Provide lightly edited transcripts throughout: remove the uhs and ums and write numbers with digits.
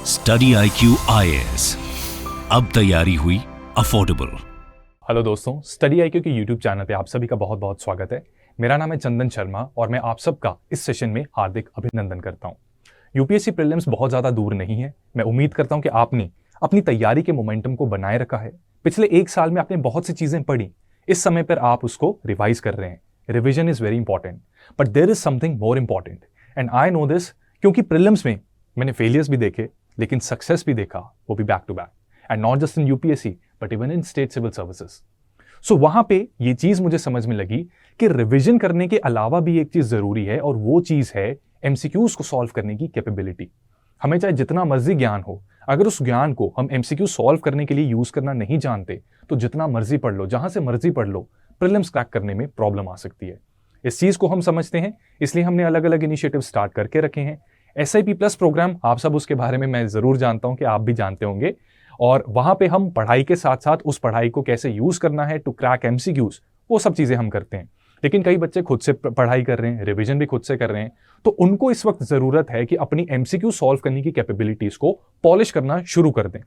Study IQ IAS, अब तैयारी हुई अफोर्डेबल। हेलो दोस्तों, स्टडी IQ के यूट्यूब चैनल पे आप सभी का बहुत बहुत स्वागत है। मेरा नाम है चंदन शर्मा और मैं आप सबका इस सेशन में हार्दिक अभिनंदन करता हूं। यूपीएससी प्रीलिम्स बहुत ज़्यादा दूर नहीं है। मैं उम्मीद करता हूं कि आपने अपनी तैयारी के मोमेंटम को बनाए रखा है। पिछले एक साल में आपने बहुत सी चीज़ें पढ़ी, इस समय पर आप उसको रिवाइज कर रहे हैं। Revision is very important, but there is something more important and I know this, क्योंकि प्रीलिम्स में मैंने फेलियर्स भी देखे लेकिन सक्सेस भी देखा, वो भी back to back, and not just in UPSC but even in state civil services. So वहां पे ये चीज मुझे समझ में लगी कि रिवीजन करने के अलावा भी एक चीज जरूरी है, और वो चीज है एमसीक्यूज को सॉल्व करने की कैपेबिलिटी। हमें चाहे जितना मर्जी ज्ञान हो, अगर उस ज्ञान को हम एमसीक्यू सॉल्व करने के लिए यूज करना नहीं जानते तो जितना मर्जी पढ़ लो, जहां से मर्जी पढ़ लो, प्रीलिम्स क्रैक करने में प्रॉब्लम आ सकती है। इस चीज को हम समझते हैं, इसलिए हमने अलग अलग इनिशिएटिव स्टार्ट करके रखे हैं। SIP प्लस प्रोग्राम, आप सब उसके बारे में मैं जरूर जानता हूं कि आप भी जानते होंगे, और वहां पे हम पढ़ाई के साथ साथ उस पढ़ाई को कैसे यूज करना है टू क्रैक एमसीक्यूज, वो सब चीजें हम करते हैं। लेकिन कई बच्चे खुद से पढ़ाई कर रहे हैं, रिवीजन भी खुद से कर रहे हैं, तो उनको इस वक्त जरूरत है कि अपनी एमसीक्यू सॉल्व करने की कैपेबिलिटीज को पॉलिश करना शुरू कर दें।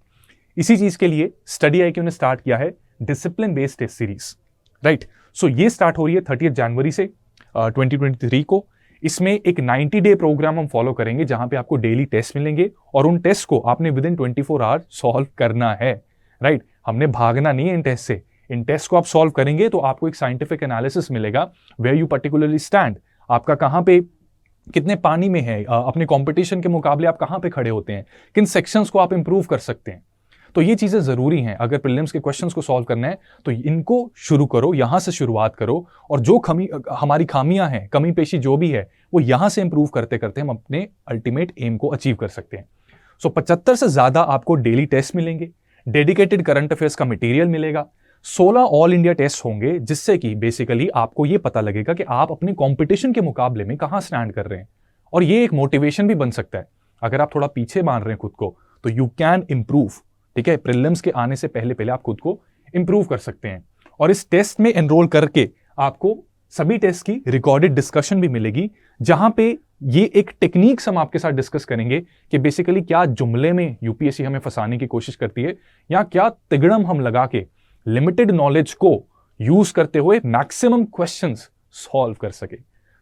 इसी चीज के लिए स्टडी IQ ने स्टार्ट किया है discipline based test series, right. So ये स्टार्ट हो रही है 30 जनवरी से 2023 को। इसमें एक 90 डे प्रोग्राम हम फॉलो करेंगे, जहां पे आपको डेली टेस्ट मिलेंगे और उन टेस्ट को आपने विद इन 24 आवर सॉल्व करना है, राइट। हमने भागना नहीं है इन टेस्ट से। इन टेस्ट को आप सॉल्व करेंगे तो आपको एक साइंटिफिक एनालिसिस मिलेगा, वेयर यू पर्टिकुलरली स्टैंड, आपका कहां पे कितने पानी में है, अपने कंपटीशन के मुकाबले आप कहां पे खड़े होते हैं, किन सेक्शंस को आप इंप्रूव कर सकते हैं। तो ये चीजें जरूरी हैं। अगर प्रीलिम्स के क्वेश्चंस को सॉल्व करना है तो इनको शुरू करो, यहां से शुरुआत करो, और जो हमारी खामियां हैं, कमी पेशी जो भी है, वो यहां से इंप्रूव करते करते हम अपने अल्टीमेट एम को अचीव कर सकते हैं। सो 75 से ज्यादा आपको डेली टेस्ट मिलेंगे, डेडिकेटेड करंट अफेयर्स का मटेरियल मिलेगा, 16 ऑल इंडिया टेस्ट होंगे, जिससे कि बेसिकली आपको ये पता लगेगा कि आप अपने कॉम्पिटिशन के मुकाबले में कहां स्टैंड कर रहे हैं। और ये एक मोटिवेशन भी बन सकता है। अगर आप थोड़ा पीछे मान रहे हैं खुद को, तो यू कैन इंप्रूव, ठीक है। प्रीलिम्स के आने से पहले पहले आप खुद को इंप्रूव कर सकते हैं, और इस टेस्ट में एनरोल करके आपको सभी टेस्ट की रिकॉर्डेड डिस्कशन भी मिलेगी, जहां पे ये एक टेक्निक्स हम आपके साथ डिस्कस करेंगे कि बेसिकली क्या जुमले में यूपीएससी हमें फंसाने की कोशिश करती है, या क्या तिगड़म हम लगा के लिमिटेड नॉलेज को यूज करते हुए मैक्सिमम क्वेश्चंस सॉल्व कर सके।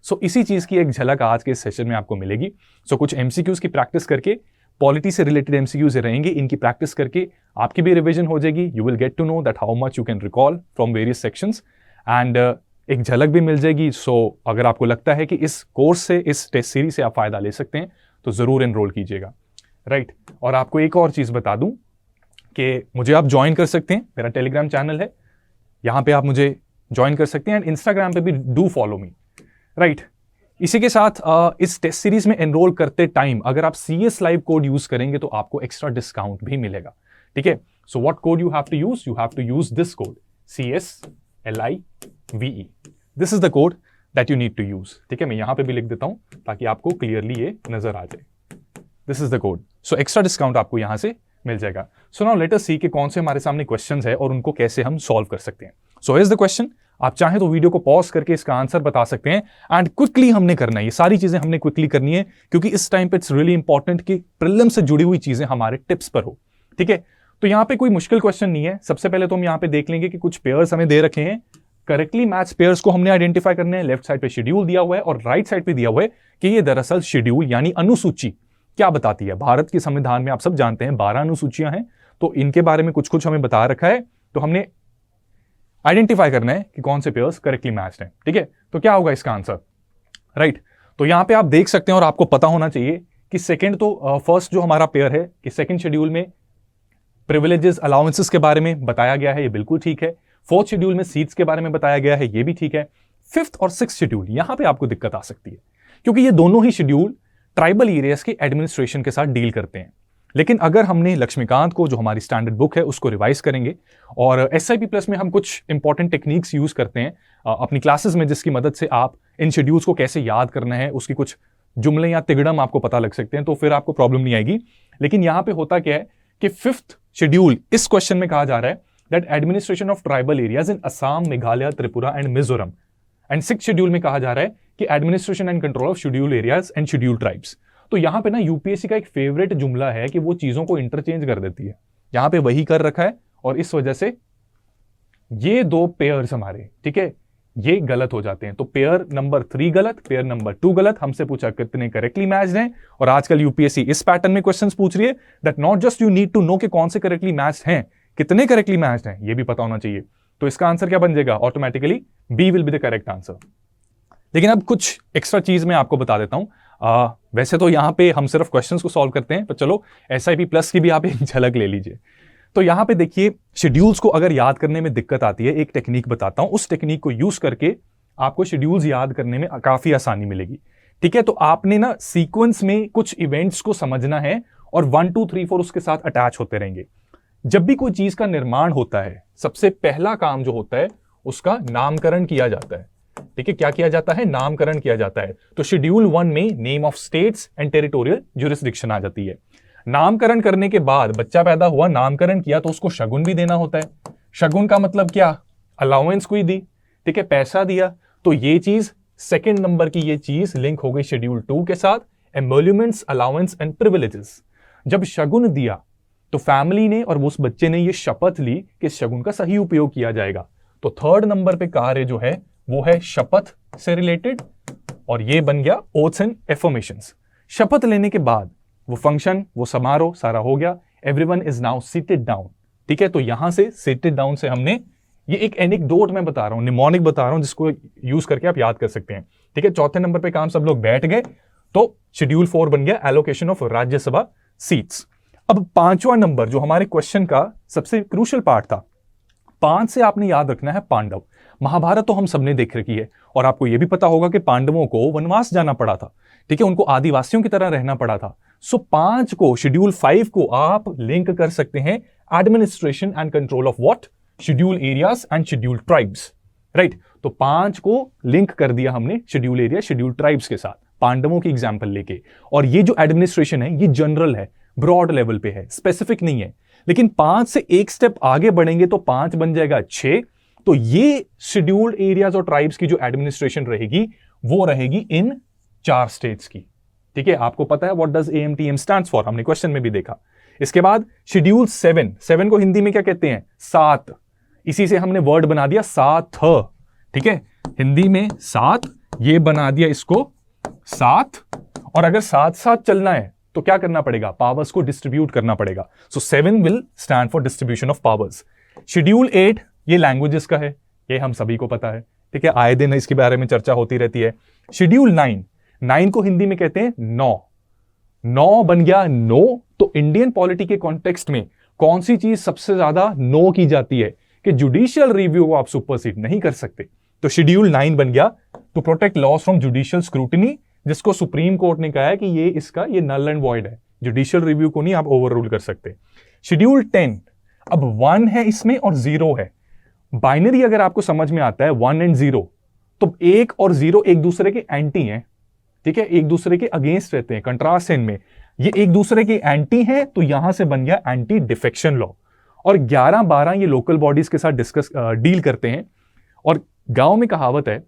सो इसी चीज की एक झलक आज के सेशन में आपको मिलेगी। सो कुछ एमसीक्यूज की प्रैक्टिस करके, पॉलिटी से रिलेटेड एमसीक्यूज रहेंगे, इनकी प्रैक्टिस करके आपकी भी रिवीजन हो जाएगी। You will get to know that how much you can recall from various sections, and एक झलक भी मिल जाएगी। सो अगर आपको लगता है कि इस कोर्स से, इस टेस्ट सीरीज से आप फायदा ले सकते हैं, तो जरूर एनरोल कीजिएगा, राइट। और आपको एक और चीज बता दूं कि मुझे आप ज्वाइन कर सकते हैं, मेरा टेलीग्राम चैनल है, यहां पे आप मुझे ज्वाइन कर सकते हैं, एंड इंस्टाग्राम पे भी डू फॉलो मी, राइट। इसी के साथ इस टेस्ट सीरीज में एनरोल करते टाइम अगर आप CS लाइव कोड यूज करेंगे तो आपको एक्स्ट्रा डिस्काउंट भी मिलेगा, ठीक है। So what code you have to use this code CSLIVE, this is the code that you need to use, ठीक है। मैं यहां पे भी लिख देता हूं ताकि आपको क्लियरली ये नजर आ जाए। This is the code, so extra discount आपको यहां से मिल जाएगा। सो नाउ लेट अस सी कि कौन से हमारे सामने क्वेश्चंस है और उनको कैसे हम सॉल्व कर सकते हैं। So here's the question. आप चाहें तो वीडियो को पॉज करके इसका आंसर बता सकते हैं, एंड क्विकली हमने करना है, ये सारी चीजें हमने क्विकली करनी है, क्योंकि इस टाइम पे इट्स रियली इंपॉर्टेंट कि प्रीलिम से जुड़ी हुई चीजें हमारे टिप्स पर हो, ठीक है। तो यहां पे कोई मुश्किल क्वेश्चन नहीं है। सबसे पहले तो हम यहां पे देख लेंगे कि कुछ पेयर्स हमें दे रखे हैं, करेक्टली मैच पेयर्स को हमने आइडेंटिफाई करने हैं। लेफ्ट साइड पे शेड्यूल दिया हुआ है और राइट साइड पे दिया हुआ है कि ये दरअसल शेड्यूल यानी अनुसूची क्या बताती है। भारत के संविधान में आप सब जानते हैं 12 अनुसूचियां हैं, तो इनके बारे में कुछ कुछ हमें बता रखा है, तो हमने आइडेंटिफाई करना है कि कौन से पेयर्स करेक्टली मैच्ड हैं, ठीक है। तो क्या होगा इसका आंसर, राइट। तो यहां पे आप देख सकते हैं, और आपको पता होना चाहिए कि सेकंड तो फर्स्ट जो हमारा पेयर है कि सेकंड शेड्यूल में प्रिविलेजेस अलाउंसेस के बारे में बताया गया है, ये बिल्कुल ठीक है। फोर्थ शेड्यूल में सीट्स के बारे में बताया गया है, ये भी ठीक है। फिफ्थ और सिक्स्थ शेड्यूल, यहां पे आपको दिक्कत आ सकती है, क्योंकि ये दोनों ही शेड्यूल ट्राइबल एरियाज के एडमिनिस्ट्रेशन के साथ डील करते हैं। लेकिन अगर हमने लक्ष्मीकांत को, जो हमारी स्टैंडर्ड बुक है, उसको रिवाइज करेंगे, और SIP प्लस में हम कुछ इंपॉर्टेंट टेक्निक्स यूज करते हैं अपनी क्लासेस में, जिसकी मदद से आप इन शेड्यूल्स को कैसे याद करना है, उसकी कुछ जुमले या तिगड़म आपको पता लग सकते हैं, तो फिर आपको प्रॉब्लम नहीं आएगी। लेकिन यहां पे होता क्या है कि फिफ्थ शेड्यूल, इस क्वेश्चन में कहा जा रहा है that administration of tribal areas in Assam, Meghalaya, Tripura and Mizoram, and sixth schedule में कहा जा रहा है कि administration and control of schedule areas and schedule tribes. तो यहां पे ना यूपीएससी का एक फेवरेट जुमला है कि वो चीजों को इंटरचेंज कर देती है, यहां पे वही कर रखा है और इस वजह से ये दो पेयर्स हमारे, ठीक है, ये गलत हो जाते हैं। तो पेयर नंबर 3 गलत, पेयर नंबर 2 गलत। हमसे पूछा कितने करेक्टली मैच्ड हैं, और आजकल यूपीएससी इस पैटर्न में क्वेश्चंस पूछ रही है that not just you need to know कि कौन से करेक्टली मैच्ड हैं, कितने करेक्टली मैच्ड हैं, ये भी पता होना चाहिए। तो इसका आंसर क्या बन जाएगा? Automatically B will be the correct answer. लेकिन अब कुछ एक्स्ट्रा चीज मैं आपको बता देता हूं। वैसे तो यहां पे हम सिर्फ क्वेश्चंस को सॉल्व करते हैं, पर चलो SIP प्लस की भी आप एक झलक ले लीजिए। तो यहां पे देखिए, शेड्यूल्स को अगर याद करने में दिक्कत आती है, एक टेक्निक बताता हूं, उस टेक्निक को यूज करके आपको शेड्यूल्स याद करने में काफी आसानी मिलेगी। ठीक है, तो आपने ना सीक्वेंस में कुछ इवेंट्स को समझना है और 1 2 3 4 उसके साथ अटैच होते रहेंगे। जब भी कोई चीज का निर्माण होता है, सबसे पहला काम जो होता है उसका नामकरण किया जाता है। ठीक है, क्या किया जाता है? नामकरण किया जाता है। तो शेड्यूल 1 में name of states and territorial jurisdiction आ जाती है। नामकरण करने के बाद बच्चा पैदा हुआ, नामकरण किया, तो उसको शगुन भी देना होता है। शगुन का मतलब क्या? अलाउंस कोई दी, ठीक है, पैसा दिया। तो ये चीज सेकंड नंबर की ये चीज लिंक हो गई शेड्यूल 2 के साथ, एमोल्यूमेंट्स, अलाउंस एंड प्रिविलेजेस। जब शगुन दिया तो फैमिली ने और उस बच्चे ने ये शपथ ली कि शगुन का सही उपयोग किया जाएगा। तो थर्ड नंबर पे कार्य जो है वो है शपथ से रिलेटेड, और ये बन गया ओथ्स एंड एफर्मेशंस। शपथ लेने के बाद वो फंक्शन, वो समारोह सारा हो गया। Everyone is now seated down. ठीक है, तो यहां से सीटेड डाउन से हमने ये एक एनेक्डोट मैं बता रहा हूं, निमोनिक बता रहा हूं, जिसको यूज करके आप याद कर सकते हैं। ठीक है, चौथे नंबर पे काम, सब लोग बैठ गए, तो शेड्यूल 4 बन गया एलोकेशन ऑफ राज्यसभा सीट्स। अब पांचवा नंबर जो हमारे क्वेश्चन का सबसे क्रूशियल पार्ट था, 5 से आपने याद रखना है पांडव। महाभारत तो हम सबने देख रखी है, और आपको यह भी पता होगा कि पांडवों को वनवास जाना पड़ा था। ठीक है, उनको आदिवासियों की तरह रहना पड़ा था। सो 5 को, शेड्यूल 5 को आप लिंक कर सकते हैं administration and control of what? Schedule areas and schedule tribes. Right, तो 5 को लिंक कर दिया हमने शेड्यूल एरिया, शेड्यूल ट्राइब्स के साथ, पांडवों की एग्जाम्पल लेके। और ये जो एडमिनिस्ट्रेशन है ये जनरल है, ब्रॉड लेवल पे है, स्पेसिफिक नहीं है। लेकिन 5 से एक स्टेप आगे बढ़ेंगे तो 5 बन जाएगा 6। तो ये शेड्यूल्ड एरियाज और ट्राइब्स की जो एडमिनिस्ट्रेशन रहेगी वो रहेगी इन 4 स्टेट्स की। ठीक है, आपको पता है what does AMTM stands for, हमने क्वेश्चन में भी देखा। इसके बाद शेड्यूल 7 को हिंदी में क्या कहते हैं? 7। इसी से हमने वर्ड बना दिया साथ। ठीक है, हिंदी में 7, ये बना दिया इसको 7। और अगर साथ साथ चलना है तो क्या करना पड़ेगा? पावर्स को डिस्ट्रीब्यूट करना पड़ेगा। सो 7 will stand for distribution of powers. Schedule 8 ये लैंग्वेजेस का है, ये हम सभी को पता है। ठीक है, आए दिन इसके बारे में चर्चा होती रहती है। शेड्यूल 9 को हिंदी में कहते हैं 9 बन गया नो। तो इंडियन पॉलिटी के कॉन्टेक्स्ट में कौन सी चीज सबसे ज्यादा नो की जाती है कि जुडिशियल रिव्यू को आप सुपरसीड नहीं कर सकते। तो शेड्यूल 9 बन गया to protect laws from judicial scrutiny, जिसको सुप्रीम कोर्ट ने कहा है कि ये नल एंड वॉइड है, जुडिशियल रिव्यू को नहीं आप ओवर रूल कर सकते। शेड्यूल 10, अब 1 है इसमें और 0 है। बाइनरी अगर आपको समझ में आता है 1 एंड 0, तो 1 और 0 एक दूसरे के एंटी हैं। ठीक है, एक दूसरे के अगेंस्ट रहते हैं, कंट्रास्ट है इनमें। ये एक दूसरे के एंटी हैं, तो यहां से बन गया एंटी डिफेक्शन लॉ। और 11 12 ये लोकल बॉडीज के साथ डील करते हैं। और गांव में कहावत है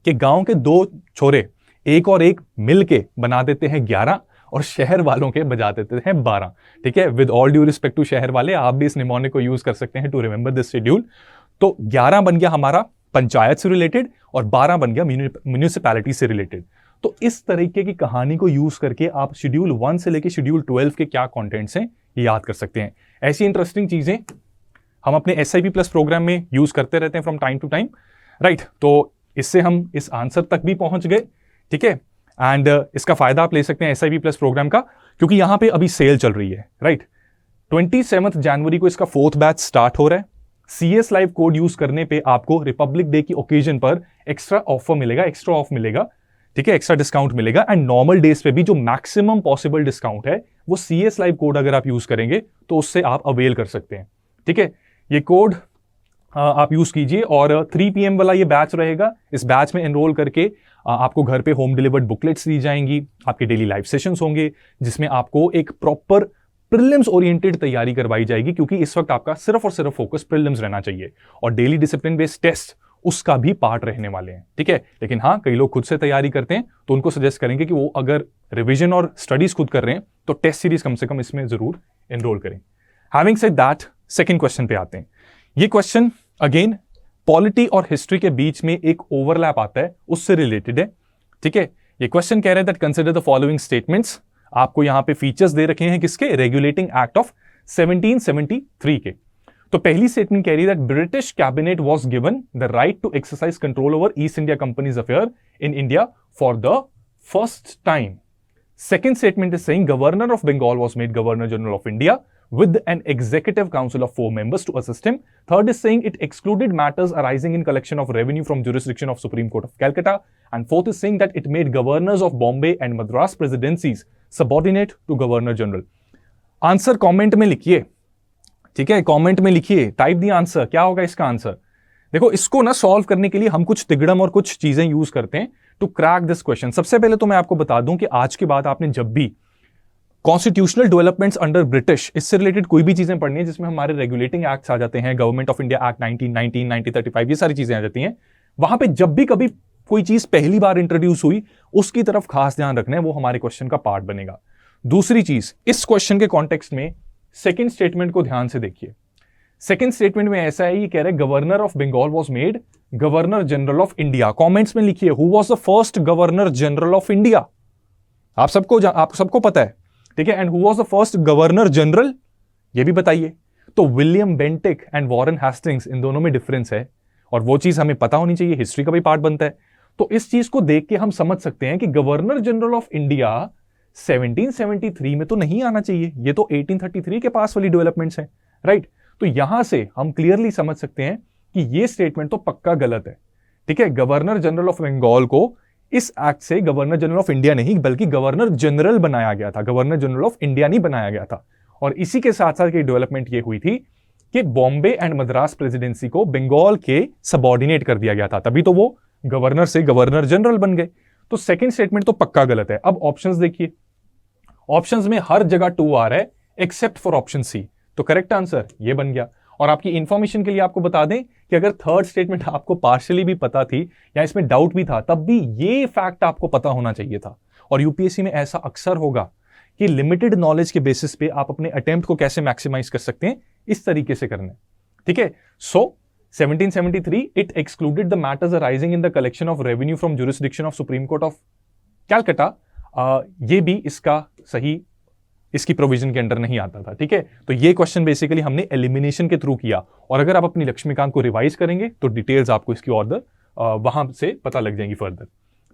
कि गांव के 2 छोरे एक और एक मिलके बना देते हैं 11, और शहर वालों के बजा देते हैं 12। ठीक है, with all due respect to शहर वाले, आप भी इस निमोनिक को यूज कर सकते हैं टू रिमेंबर दिस शेड्यूल। तो 11 बन गया हमारा पंचायत से रिलेटेड, और 12 बन गया म्यूनिसिपैलिटी से रिलेटेड। तो इस तरीके की कहानी को यूज करके आप शेड्यूल 1 से लेकर शेड्यूल 12 के क्या कॉन्टेंट्स हैं ये याद कर सकते हैं। ऐसी इंटरेस्टिंग चीजें हम अपने SIP प्लस प्रोग्राम में यूज करते रहते हैं from time to time. Right, तो इससे हम इस आंसर तक भी पहुंच गए। ठीक है, एंड इसका फायदा आप ले सकते हैं SIP प्लस प्रोग्राम का, क्योंकि यहां पे अभी सेल चल रही है। राइट, 27 जनवरी को इसका 4th बैच स्टार्ट हो रहा है। CS लाइव कोड यूज करने पे आपको रिपब्लिक डे की ओकेजन पर एक्स्ट्रा ऑफर मिलेगा, एक्स्ट्रा ऑफ मिलेगा। ठीक है, एक्स्ट्रा डिस्काउंट मिलेगा। एंड नॉर्मल डेज पे भी जो मैक्सिमम पॉसिबल डिस्काउंट है वो CS लाइव कोड अगर आप यूज करेंगे तो उससे आप अवेल कर सकते हैं। ठीक है, ये कोड आप यूज कीजिए, और 3 PM वाला ये बैच रहेगा। इस बैच में एनरोल करके आपको घर पे होम डिलीवर्ड बुकलेट्स दी जाएंगी, आपके डेली लाइव सेशंस होंगे, जिसमें आपको एक प्रॉपर प्रीलिम्स ओरिएंटेड तैयारी करवाई जाएगी, क्योंकि इस वक्त आपका सिर्फ और सिर्फ फोकस प्रीलिम्स रहना चाहिए। और डेली डिसिप्लिन बेस्ड टेस्ट उसका भी पार्ट रहने वाले हैं, ठीक है। लेकिन हाँ, कई लोग खुद से तैयारी करते हैं तो उनको सजेस्ट करेंगे कि वो अगर रिवीजन और स्टडीज खुद कर रहे हैं तो टेस्ट सीरीज कम से कम इसमें जरूर एनरोल करें। Having said that, second question पे आते हैं। ये क्वेश्चन अगेन पॉलिटी और हिस्ट्री के बीच में एक ओवरलैप आता है, उससे रिलेटेड है, ठीक है। ये क्वेश्चन कह रहे हैं that consider the following statements. आपको यहां पे फीचर्स दे रखे हैं किसके, रेगुलेटिंग एक्ट ऑफ 1773 के। तो पहली स्टेटमेंट कह रही है that British cabinet was given the right to exercise control over East India companies affair in India for the first time. Second statement is saying governor of Bengal was made governor general of India with an executive council of 4 members to assist him. Third is saying it excluded matters arising in collection of revenue from jurisdiction of Supreme Court of Calcutta. And fourth is saying that it made governors of Bombay and Madras presidencies subordinate to Governor General. Answer comment में लिखिए, ठीक है, comment में लिखिए, type the answer, क्या होगा इसका answer. देखो, इसको ना सॉल्व करने के लिए हम कुछ तिगड़म और कुछ चीजें यूज करते हैं टू क्रैक दिस क्वेश्चन। सबसे पहले तो मैं आपको बता दूं कि आज के बाद आपने जब भी कॉन्स्टिट्यूशनल डेवलपमेंट्स अंडर ब्रिटिश, इससे रिलेटेड कोई भी चीजें पढ़नी है जिसमें हमारे रेगुलेटिंग एक्ट्स आ जाते हैं, गवर्नमेंट ऑफ इंडिया एक्ट 1919, 1935, ये सारी चीजें आ जाती हैं, वहां पे जब भी कभी कोई चीज पहली बार इंट्रोड्यूस हुई उसकी तरफ खास ध्यान रखना है, वो हमारे क्वेश्चन का पार्ट बनेगा। दूसरी चीज, इस क्वेश्चन के कॉन्टेक्स्ट में सेकेंड स्टेटमेंट को ध्यान से देखिए। सेकेंड स्टेटमेंट में ऐसा है, ये कह रहे हैं governor of Bengal was made governor general of India. Comments में लिखिए who was the first governor general of India. आप सबको पता है, ठीक है। And who was the first governor general, ये भी बताइए। तो William Bentinck and Warren Hastings, इन दोनों में डिफरेंस है और वो चीज हमें पता होनी चाहिए, हिस्ट्री का भी पार्ट बनता है। तो इस चीज को देख के हम समझ सकते हैं कि गवर्नर जनरल ऑफ इंडिया 1773 में तो नहीं आना चाहिए, ये तो 1833 के पास वाली डेवलपमेंट्स है, राइट। तो यहां से हम क्लियरली समझ सकते हैं कि ये स्टेटमेंट तो पक्का गलत है, ठीक है। गवर्नर जनरल ऑफ बंगाल को इस एक्ट से गवर्नर जनरल ऑफ इंडिया नहीं बल्कि गवर्नर जनरल बनाया गया था, गवर्नर जनरल ऑफ इंडिया नहीं बनाया गया था। और इसी के साथ साथ डेवलपमेंट ये हुई थी कि बॉम्बे एंड मद्रास प्रेसिडेंसी को बंगाल के सबऑर्डिनेट कर दिया गया था, तभी तो वो गवर्नर से गवर्नर जनरल बन गए। तो सेकंड स्टेटमेंट तो पक्का गलत है। अब ऑप्शंस देखिए, ऑप्शंस में हर जगह 2 आ रहा है एक्सेप्ट फॉर ऑप्शन सी, तो करेक्ट आंसर ये बन गया। और आपकी इंफॉर्मेशन के लिए आपको बता दें कि अगर थर्ड स्टेटमेंट आपको पार्शियली भी पता थी या इसमें डाउट भी था, तब भी ये फैक्ट आपको पता होना चाहिए था। और यूपीएससी में ऐसा अक्सर होगा कि लिमिटेड नॉलेज के बेसिस पे आप अपने अटेम्प्ट को कैसे मैक्सिमाइज कर सकते हैं, इस तरीके से करना है, ठीक है। सो 1773 it excluded the matters arising in the collection of revenue from jurisdiction of supreme court of Calcutta. ये भी इसकी प्रोविजन के अंडर नहीं आता था, ठीक है। तो ये क्वेश्चन बेसिकली हमने एलिमिनेशन के थ्रू किया, और अगर आप अपनी लक्ष्मीकांत को रिवाइज करेंगे तो डिटेल्स आपको इसकी ऑर्डर वहां से पता लग जाएंगी फर्दर,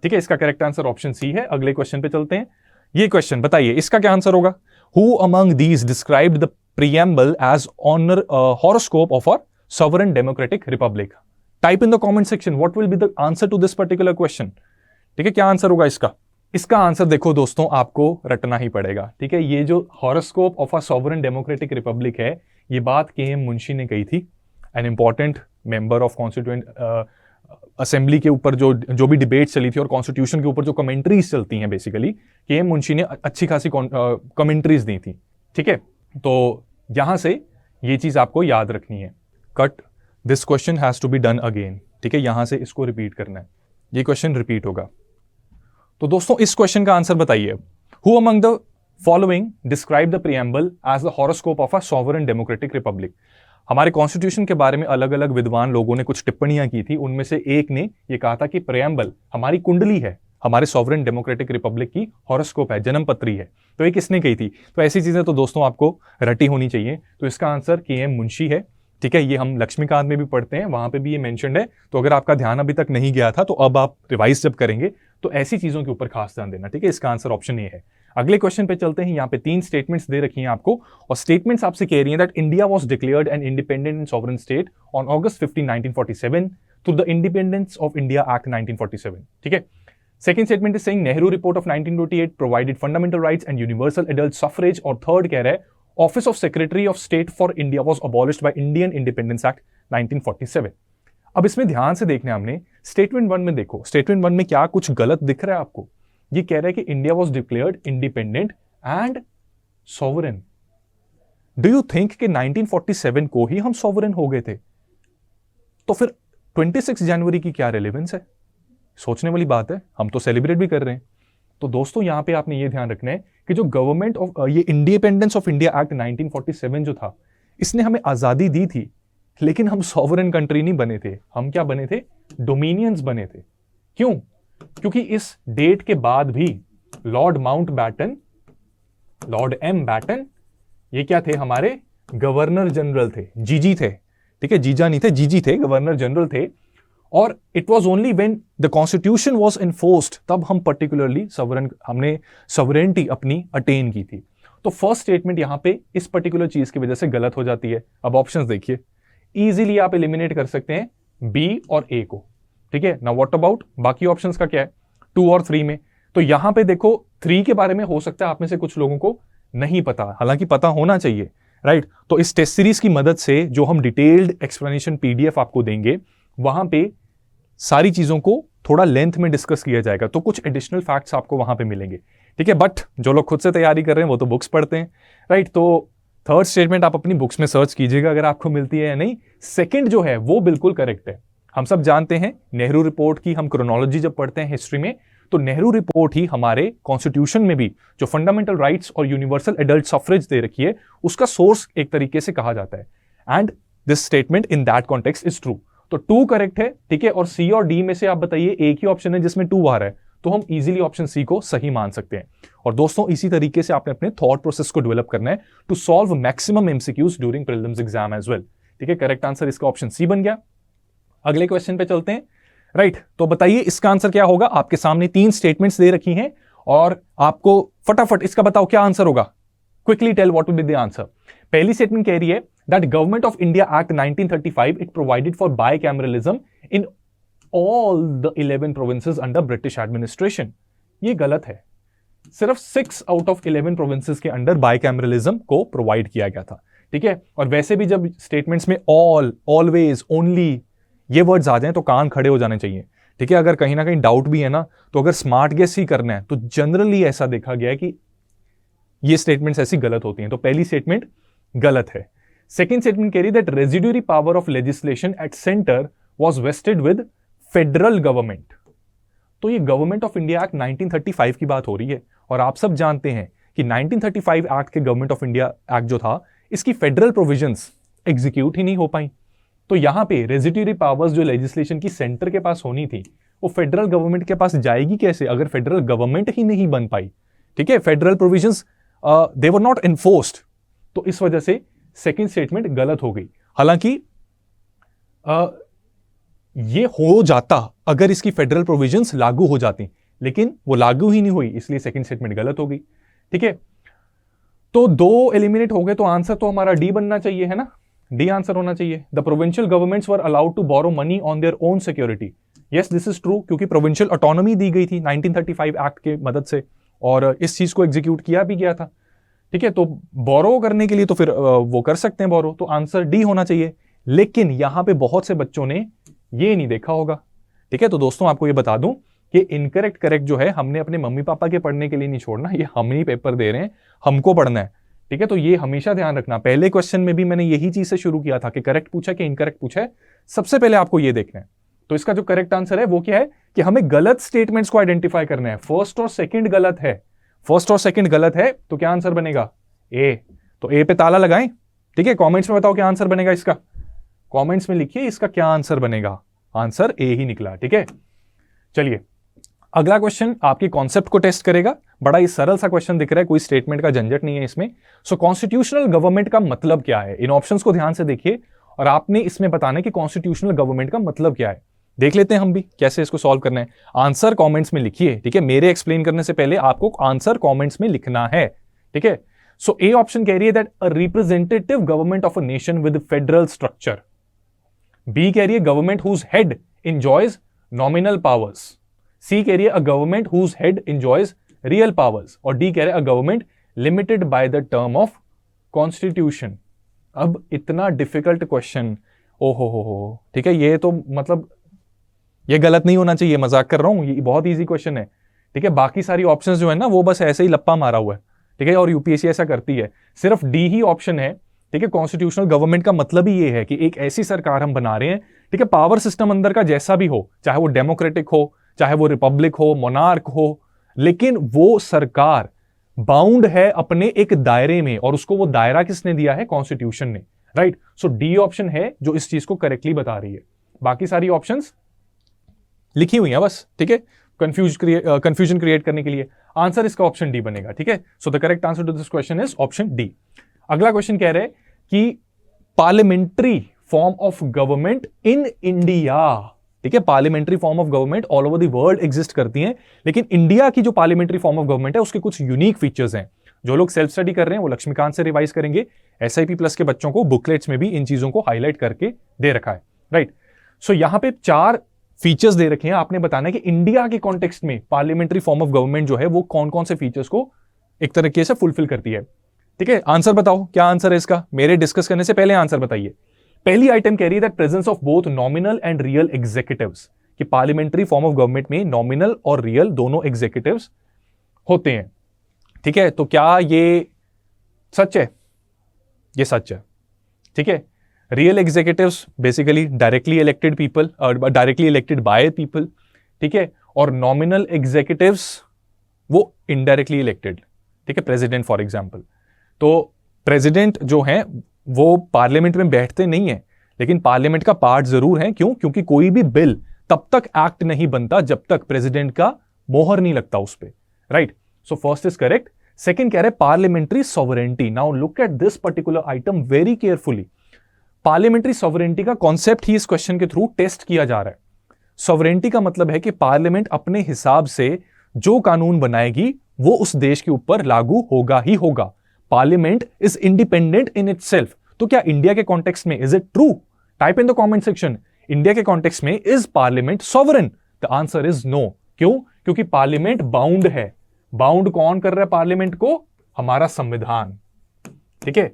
ठीक है। इसका करेक्ट आंसर ऑप्शन सी है। अगले क्वेश्चन पे चलते हैं। ये क्वेश्चन बताइए, इसका क्या आंसर होगा। Who among these described the preamble as honour horoscope of our sovereign democratic republic. Type in the comment section what will be the answer to this particular question, ठीक है। क्या आंसर होगा इसका। इसका आंसर देखो दोस्तों, आपको रटना ही पड़ेगा, ठीक है। ये जो horoscope of a sovereign democratic Republic है, ये बात के.एम. मुंशी ने कही थी, an important member of constituent assembly के ऊपर जो भी डिबेट चली थी और कॉन्स्टिट्यूशन के ऊपर जो कमेंट्रीज चलती हैं, बेसिकली के.एम. मुंशी ने अच्छी खासी कमेंट्रीज दी थी, ठीक है। तो यहां से ये चीज आपको याद रखनी है। Cut this question has to be done again, ठीक है। यहां से इसको रिपीट करना है, ये क्वेश्चन रिपीट होगा। तो दोस्तों इस क्वेश्चन का आंसर बताइए। Who among the following describe the preamble as the horoscope of a sovereign democratic republic. हमारे कॉन्स्टिट्यूशन के बारे में अलग अलग विद्वान लोगों ने कुछ टिप्पणियां की थी, उनमें से एक ने यह कहा था कि प्रीएम्बल हमारी कुंडली है, हमारे सॉवरेन डेमोक्रेटिक रिपब्लिक की हॉरोस्कोप है, जन्मपत्री है। तो ये किसने कही थी। तो ऐसी चीजें तो दोस्तों आपको रटी होनी चाहिए। तो इसका आंसर के.एम. मुंशी है, ठीक है। ये हम लक्ष्मीकांत में भी पढ़ते हैं, वहां पे भी ये मेंशन्ड है। तो अगर आपका ध्यान अभी तक नहीं गया था तो अब आप रिवाइज जब करेंगे तो ऐसी चीजों के ऊपर खास ध्यान देना, ठीक है। इसका आंसर ऑप्शन ए है। अगले क्वेश्चन पे चलते हैं। यहाँ पे 3 स्टेटमेंट्स दे रखी हैं आपको, और स्टेटमेंट्स आपसे कह रही हैं that India was declared an independent and sovereign state on August 15, 1947 through the independence of India act 1947, ठीक है। Second statement is saying Nehru report of 1928 provided fundamental rights and universal adult suffrage. और third कह रहा है office of secretary of state for India was abolished by Indian independence act 1947। अब इसमें ध्यान से देखना हमने, स्टेटमेंट 1 में देखो, स्टेटमेंट 1 में क्या कुछ गलत दिख रहा है आपको। ये कह रहा है कि India was declared independent and sovereign. Do you think कि 1947 को ही हम सॉवरेन हो गए थे। तो फिर 26 जनवरी की क्या रेलेवेंस है? सोचने वाली बात है, हम तो सेलिब्रेट भी कर रहे हैं। तो दोस्तों यहां पे आपने ये ध्यान रखना है कि जो गवर्नमेंट ऑफ ये इंडिपेंडेंस ऑफ इंडिया एक्ट 1947 जो था, इसने हमें आजादी दी थी, लेकिन हम सॉवरेन कंट्री नहीं बने थे। हम क्या बने थे? डोमिनियंस बने थे। क्यों? क्योंकि इस डेट के बाद भी lord Mountbatten, lord M Batten, ये क्या थे? हमारे गवर्नर जनरल थे, जीजी थे। ठीक है, जीजा नहीं थे, जीजी थे, गवर्नर जनरल थे। और it was only when the constitution was enforced, तब हम पर्टिकुलरली हमने सॉवरेनिटी अपनी अटेन की थी। तो फर्स्ट स्टेटमेंट यहां पे इस पर्टिकुलर चीज की वजह से गलत हो जाती है। अब ऑप्शंस देखिए, इजीली आप एलिमिनेट कर सकते हैं बी और ए को। ठीक है ना, व्हाट अबाउट बाकी ऑप्शंस का क्या है? 2 और 3 में। तो यहां पे देखो 3 के बारे में हो सकता है आप में से कुछ लोगों को नहीं पता, हालांकि पता होना चाहिए, राइट? तो इस टेस्ट सीरीज की मदद से जो हम डिटेल्ड एक्सप्लेनेशन पीडीएफ आपको देंगे, वहां पे सारी चीजों को थोड़ा लेंथ में डिस्कस किया जाएगा, तो कुछ एडिशनल फैक्ट्स आपको वहां पे मिलेंगे। ठीक है, बट जो लोग खुद से तैयारी कर रहे हैं वो तो बुक्स पढ़ते हैं, राइट? तो थर्ड स्टेटमेंट आप अपनी बुक्स में सर्च कीजिएगा अगर आपको मिलती है या नहीं। सेकंड जो है वो बिल्कुल करेक्ट है। हम सब जानते हैं नेहरू रिपोर्ट की हम क्रोनोलॉजी जब पढ़ते हैं हिस्ट्री में, तो नेहरू रिपोर्ट ही हमारे कॉन्स्टिट्यूशन में भी जो फंडामेंटल राइट्स और यूनिवर्सल एडल्ट सफरेज दे रखी है, उसका सोर्स एक तरीके से कहा जाता है। And this statement in that context is true. तो 2 करेक्ट है, ठीक है। और सी और डी में से आप बताइए, एक ही ऑप्शन है जिसमें 2 आ रहा है, तो हम इजीली ऑप्शन सी को सही मान सकते हैं। और दोस्तों इसी तरीके से आपने अपने थॉट प्रोसेस को डेवलप करना है to solve maximum MCQs during prelims exam as well. ठीक है, करेक्ट आंसर इसका ऑप्शन सी बन गया। अगले क्वेश्चन पे चलते हैं, राइट? तो बताइए इसका आंसर क्या होगा। आपके सामने 3 स्टेटमेंट्स दे रखी हैं और आपको फटाफट इसका बताओ क्या आंसर होगा। Quickly tell what will be the answer. पहली स्टेटमेंट कह रही है that government of India act 1935 it provided for bicameralism in all the 11 provinces under British administration. ये गलत है। सिर्फ 6 आउट ऑफ 11 प्रोविंसेस के अंडर बायकैमरलिज्म को प्रोवाइड किया गया था। ठीक है, और वैसे भी जब स्टेटमेंट्स में ऑल, ऑलवेज, ओनली ये वर्ड्स आ जाएं तो कान खड़े हो जाने चाहिए। ठीक है, अगर कहीं ना कहीं डाउट भी है ना, तो अगर स्मार्ट गेस ही करना है तो जनरली ऐसा देखा गया है कि ये स्टेटमेंट्स ऐसी गलत होती हैं। तो पहली स्टेटमेंट गलत है। सेकंड स्टेटमेंट कह रही that residuary power of legislation at centre was wasted with federal government. तो ये गवर्नमेंट ऑफ इंडिया एक्ट 1935 की बात हो रही है, और आप सब जानते हैं कि 1935 एक्ट के गवर्नमेंट ऑफ इंडिया एक्ट जो था, इसकी फेडरल प्रोविजंस एग्जीक्यूट ही नहीं हो पाई। तो यहां पे रेजिड्यूरी पावर्स जो लेजिस्लेशन की सेंटर के पास होनी थी, वो फेडरल गवर्नमेंट के पास जाएगी कैसे अगर फेडरल गवर्नमेंट ही नहीं बन पाई। ठीक है, federal provisions they were not enforced. तो इस वजह से सेकंड स्टेटमेंट गलत हो गई। हालांकि ये हो जाता अगर इसकी फेडरल प्रोविजंस लागू हो जाती, लेकिन वो लागू ही नहीं हुई, इसलिए सेकंड स्टेटमेंट गलत हो गई। ठीक है, तो 2 एलिमिनेट हो गए, तो आंसर तो हमारा डी बनना चाहिए, है ना? डी आंसर होना चाहिए। The provincial governments were allowed to borrow money on their own security. Yes, this is true, क्योंकि प्रोविंशियल ऑटोनॉमी दी गई थी 1935 एक्ट के मदद से, और इस चीज को एग्जीक्यूट किया भी गया था। ठीक है, तो बोरो करने के लिए तो फिर वो कर सकते हैं बोरो, तो आंसर डी होना चाहिए। लेकिन यहां पे बहुत से बच्चों ने ये नहीं देखा होगा। ठीक है, तो दोस्तों आपको ये बता दूं कि इनकरेक्ट करेक्ट जो है हमने अपने मम्मी पापा के पढ़ने के लिए नहीं छोड़ना, ये हम ही पेपर दे रहे हैं, हमको पढ़ना है। ठीक है, तो ये हमेशा ध्यान रखना। पहले क्वेश्चन में भी मैंने यही चीज से शुरू किया था कि करेक्ट पूछा कि इनकरेक्ट पूछा है, सबसे पहले आपको ये देखना है। तो इसका जो करेक्ट आंसर है वो क्या है कि हमें गलत स्टेटमेंट्स को आइडेंटिफाई करना है। फर्स्ट और सेकंड गलत है, फर्स्ट और सेकंड गलत है, तो क्या आंसर बनेगा? ए। तो ए पे ताला लगाएं। ठीक है, कमेंट्स में बताओ क्या आंसर बनेगा इसका, कमेंट्स में लिखिए इसका क्या आंसर बनेगा। आंसर ए ही निकला। ठीक है, चलिए अगला क्वेश्चन आपके कॉन्सेप्ट को टेस्ट करेगा। बड़ा ही सरल सा क्वेश्चन दिख रहा है, कोई स्टेटमेंट का झंझट नहीं है इसमें। सो कॉन्स्टिट्यूशनल गवर्नमेंट का मतलब क्या है? इन ऑप्शंस को ध्यान से देखिए और आपने इसमें बताना है कि कॉन्स्टिट्यूशनल गवर्नमेंट का मतलब क्या है। देख लेते हैं हम भी कैसे इसको सॉल्व करना है। आंसर कॉमेंट्स में लिखिए। ठीक है, मेरे एक्सप्लेन करने से पहले आपको आंसर कॉमेंट्स में लिखना है। ठीक है, सो ए ऑप्शन कह रही है that a representative government of a nation with federal structure. B कह रही है government whose head enjoys nominal powers। C कह रही है a government whose head enjoys real powers. और डी कह रहे हैं a government limited by the term of constitution. अब इतना डिफिकल्ट क्वेश्चन, ओहो हो, ठीक है, ये तो मतलब ये गलत नहीं होना चाहिए, मजाक कर रहा हूं, ये बहुत इजी क्वेश्चन है। ठीक है, बाकी सारी ऑप्शंस जो है ना वो बस ऐसे ही लप्पा मारा हुआ है। ठीक है, और यूपीएससी ऐसा करती है, सिर्फ डी ही ऑप्शन है। ठीक है, कॉन्स्टिट्यूशनल गवर्नमेंट का मतलब ही ये है कि एक ऐसी सरकार हम बना रहे हैं ठीक है, पावर सिस्टम अंदर का जैसा भी हो, चाहे वो डेमोक्रेटिक हो, चाहे वो रिपब्लिक हो, मोनार्क हो, लेकिन वो सरकार बाउंड है अपने एक दायरे में, और उसको वो दायरा किसने दिया है? कॉन्स्टिट्यूशन ने, राइट। सो डी ऑप्शन है जो इस चीज को करेक्टली बता रही है। बाकी सारी ऑप्शंस लिखी हुई हैं बस, ठीक है, कंफ्यूजन क्रिएट करने के लिए। आंसर इसका ऑप्शन डी बनेगा, ठीक है। So the correct answer to this question is option D. अगला क्वेश्चन कह रहे हैं कि parliamentary form of government in India, ठीक है, parliamentary form of government all over the world exist करती हैं, लेकिन इंडिया की जो पार्लियामेंट्री फॉर्म ऑफ गवर्नमेंट है उसके कुछ यूनिक फीचर्स हैं। जो लोग सेल्फ स्टडी कर रहे हैं वो लक्ष्मीकांत से रिवाइज करेंगे। SIP प्लस के बच्चों को बुकलेट्स में भी इन चीजों को हाईलाइट करके दे रखा है, राइट। सो यहां पे 4 फीचर्स दे रखे हैं, आपने बताना है कि इंडिया के कॉन्टेक्स्ट में पार्लियामेंट्री फॉर्म ऑफ गवर्नमेंट जो है वो कौन कौन से फीचर्स को एक तरीके से फुलफिल करती है, ठीक है। आंसर बताओ, क्या आंसर है इसका? मेरे डिस्कस करने से पहले आंसर बताइए। पहली आइटम कह रही है that presence of both nominal and real executives, कि पार्लियामेंट्री फॉर्म ऑफ गवर्नमेंट में नॉमिनल और रियल दोनों एग्जीक्यूटिव्स होते हैं, ठीक है। तो क्या ये सच है? ये सच है, ठीक है। Real executives basically directly elected people, directly elected by people, ठीक है। और नॉमिनल एग्जीक्यूटिव्स वो इनडायरेक्टली इलेक्टेड, ठीक है, प्रेसिडेंट फॉर एग्जांपल। तो प्रेसिडेंट जो है वो पार्लियामेंट में बैठते नहीं है, लेकिन पार्लियामेंट का पार्ट जरूर है। क्यों? क्योंकि कोई भी बिल तब तक एक्ट नहीं बनता जब तक प्रेसिडेंट का मोहर नहीं लगता उस पर, right. So first is correct. Second कह रहे parliamentary sovereignty. Now look at this particular item very carefully. Parliamentary sovereignty का कॉन्सेप्ट ही इस क्वेश्चन के थ्रू टेस्ट किया जा रहा है। सॉवरेंटी का मतलब है कि पार्लियामेंट अपने हिसाब से जो कानून बनाएगी वो उस देश के ऊपर लागू होगा ही होगा। Parliament is independent in itself. तो क्या इंडिया के कॉन्टेक्स्ट में is it true? Type in the comment section, India के कॉन्टेक्स्ट में is parliament sovereign? The answer is no. क्यों? क्योंकि पार्लियामेंट बाउंड है। बाउंड कौन कर रहा है पार्लियामेंट को? हमारा संविधान, ठीक है।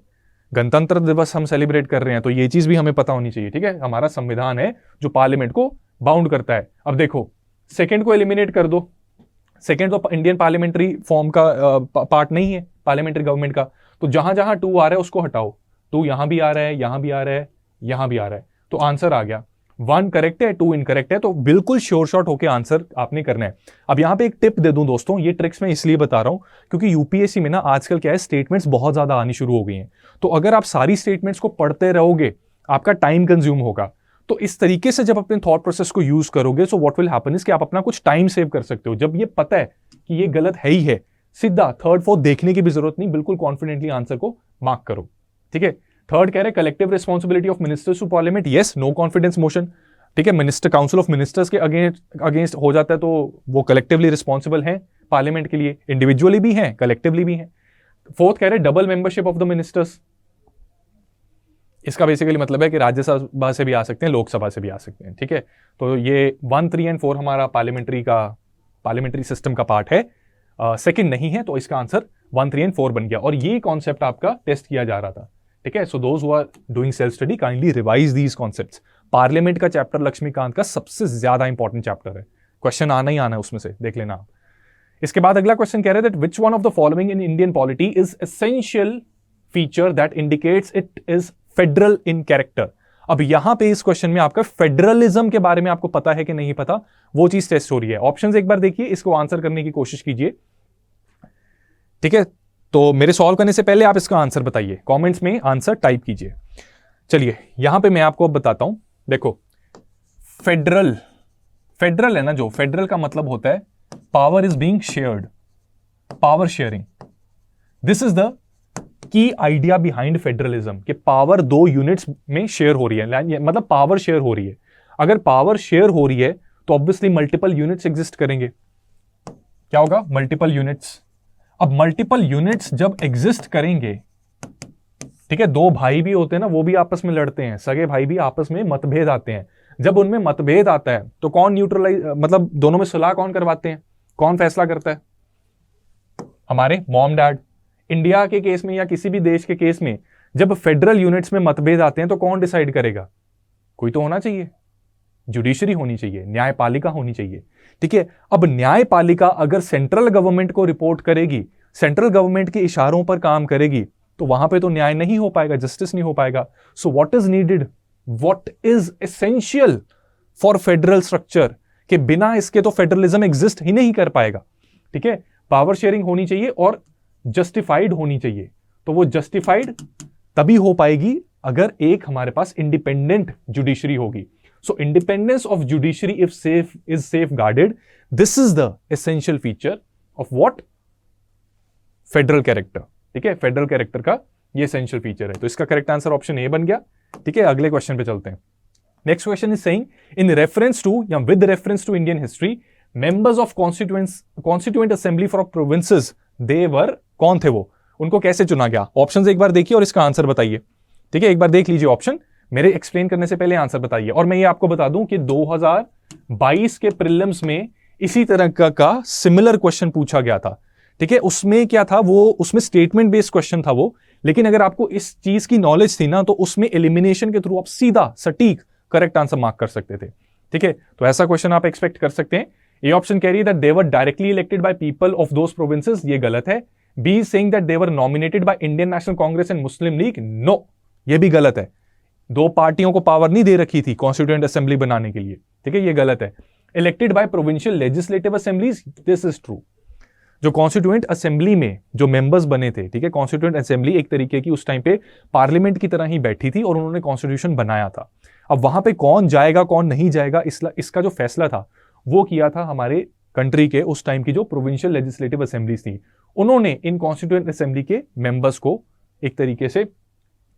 गणतंत्र दिवस हम सेलिब्रेट कर रहे हैं तो ये चीज भी हमें पता होनी चाहिए, ठीक है। हमारा संविधान है जो पार्लियामेंट को बाउंड करता है। अब देखो, सेकंड को एलिमिनेट कर दो। सेकंड तो इंडियन पार्लियामेंट्री फॉर्म का पार्ट नहीं है, पार्लियामेंट्री गवर्नमेंट का। तो जहां जहां 2 आ रहा है उसको हटाओ। 2 यहां भी आ रहा है, यहां भी आ रहा है, यहां भी आ रहा है, तो आंसर आ गया। 1 करेक्ट है, 2 इनकरेक्ट है। तो बिल्कुल श्योर शॉट होकर आंसर आपने करना है। अब यहां पे एक टिप दे दूं दोस्तों, ये ट्रिक्स मैं इसलिए बता रहा हूं क्योंकि यूपीएससी में ना आजकल क्या है, स्टेटमेंट्स बहुत ज्यादा आनी शुरू हो गई हैं। तो अगर आप सारी स्टेटमेंट्स को पढ़ते रहोगे आपका टाइम कंज्यूम होगा। तो इस तरीके से जब अपने थॉट प्रोसेस को यूज करोगे so what will happen is कि आप अपना कुछ टाइम सेव कर सकते हो। जब ये पता है कि ये गलत है ही है, सीधा थर्ड फोर्थ देखने की भी जरूरत नहीं, बिल्कुल कॉन्फिडेंटली आंसर को मार्क करो, ठीक है। थर्ड कह रहे collective responsibility of ministers to parliament, yes, no confidence motion, ठीक है। मिनिस्टर काउंसिल ऑफ मिनिस्टर्स के अगेंस्ट हो जाता है तो वो कलेक्टिवली रिस्पॉन्सिबल हैं पार्लियामेंट के लिए, इंडिविजुअली भी हैं, कलेक्टिवली भी हैं। फोर्थ कह रहे double membership of the ministers, इसका बेसिकली मतलब है कि राज्यसभा से भी आ सकते हैं, लोकसभा से भी आ सकते हैं, ठीक है। तो ये 1, 3 एंड 4 हमारा पार्लियामेंट्री सिस्टम का पार्ट है, सेकंड नहीं है, तो इसका आंसर 1, 3 एंड 4 बन गया। और ये कॉन्सेप्ट आपका टेस्ट किया जा रहा था, ठीक है। So those who are doing self study kindly revise these concepts. Parliament का चैप्टर लक्ष्मीकांत का सबसे ज्यादा इंपॉर्टेंट चैप्टर है, क्वेश्चन आना ही आना है उसमें से, देख लेना आप। इसके बाद अगला क्वेश्चन कह रहे हैं that which one of the following in Indian polity is essential feature that indicates it is federal in character. अब यहां पे इस क्वेश्चन में आपका फेडरलिज्म के बारे में आपको पता है कि नहीं पता, वो चीज टेस्ट हो रही है। ऑप्शंस एक बार देखिए, इसको आंसर करने की कोशिश कीजिए, ठीक है। तो मेरे सॉल्व करने से पहले आप इसका आंसर बताइए, कमेंट्स में आंसर टाइप कीजिए। चलिए यहां पे मैं आपको अब बताता हूं। देखो, फेडरल है ना, जो फेडरल का मतलब होता है power is being shared, power sharing. This is the key idea behind federalism, कि पावर 2 यूनिट्स में शेयर हो रही है, मतलब पावर शेयर हो रही है। अगर पावर शेयर हो रही है तो ऑब्वियसली मल्टीपल यूनिट्स एग्जिस्ट करेंगे। क्या होगा? Multiple units. अब मल्टीपल यूनिट्स जब एग्जिस्ट करेंगे, ठीक है, 2 भाई भी होते हैं ना, वो भी आपस में लड़ते हैं, सगे भाई भी आपस में मतभेद आते हैं। जब उनमें मतभेद आता है तो कौन न्यूट्रलाइज, मतलब दोनों में सुलह कौन करवाते हैं, कौन फैसला करता है? हमारे मॉम डैड। इंडिया के केस में या किसी भी देश के केस में जब फेडरल यूनिट्स में मतभेद आते हैं तो कौन डिसाइड करेगा? कोई तो होना चाहिए, जुडिशरी होनी चाहिए, न्यायपालिका होनी चाहिए, ठीक है। अब न्यायपालिका अगर सेंट्रल गवर्नमेंट को रिपोर्ट करेगी, सेंट्रल गवर्नमेंट के इशारों पर काम करेगी, तो वहां पे तो न्याय नहीं हो पाएगा, जस्टिस नहीं हो पाएगा। So what is needed? What is essential for federal structure, कि बिना इसके तो फेडरलिज्म एग्जिस्ट ही नहीं कर पाएगा। ठीक है, पावर शेयरिंग होनी चाहिए और जस्टिफाइड होनी चाहिए। तो वो जस्टिफाइड तभी हो पाएगी अगर एक हमारे पास इंडिपेंडेंट जुडिशरी होगी। So independence of judiciary if safeguarded, this is the essential feature of what, federal character. ठीक है, फेडरल कैरेक्टर का ये एसेंशियल फीचर है। तो इसका करेक्ट आंसर ऑप्शन ए बन गया। ठीक है, अगले क्वेश्चन पे चलते हैं। Next question is saying in reference to या with reference to Indian history, members of constituent assembly for provinces they were, कौन थे वो, उनको कैसे चुना गया? ऑप्शंस एक बार देखिए और इसका आंसर बताइए। ठीक है, एक बार देख लीजिए ऑप्शन, मेरे एक्सप्लेन करने से पहले आंसर बताइए। और मैं ये आपको बता दूं कि 2022 के प्रीलिम्स में इसी तरह का सिमिलर क्वेश्चन पूछा गया था। ठीक है, उसमें क्या था, वो उसमें स्टेटमेंट बेस्ड क्वेश्चन था वो, लेकिन अगर आपको इस चीज की नॉलेज थी ना तो उसमें एलिमिनेशन के थ्रू आप सीधा सटीक करेक्ट आंसर मार्क कर सकते थे। ठीक है, तो ऐसा क्वेश्चन आप एक्सपेक्ट कर सकते हैं। ए ऑप्शन कह रही है that they were directly elected by people of those provinces, ये गलत है। B is saying that they were nominated by Indian National Congress and Muslim League, no, ये भी गलत है। दो पार्टियों को पावर नहीं दे रखी थी कॉन्स्टिट्यूएंट असेंबली बनाने के लिए। ठीक है, ये गलत है। Elected by provincial legislative assemblies, this is true. जो कॉन्स्टिट्यूएंट असेंबली में जो मेंबर्स बने थे, ठीक है, कॉन्स्टिट्यूएंट असेंबली एक तरीके की उस टाइम पे पार्लियामेंट की तरह ही बैठी थी और उन्होंने कॉन्स्टिट्यूशन बनाया था। अब वहां पे कौन जाएगा कौन नहीं जाएगा, इसका जो फैसला था वो किया था हमारे कंट्री के उस टाइम की जो प्रोविंशियल लेजिस्लेटिव असेंबलीज थी। उन्होंने इन कॉन्स्टिट्यूएंट असेंबली के मेंबर्स को एक तरीके से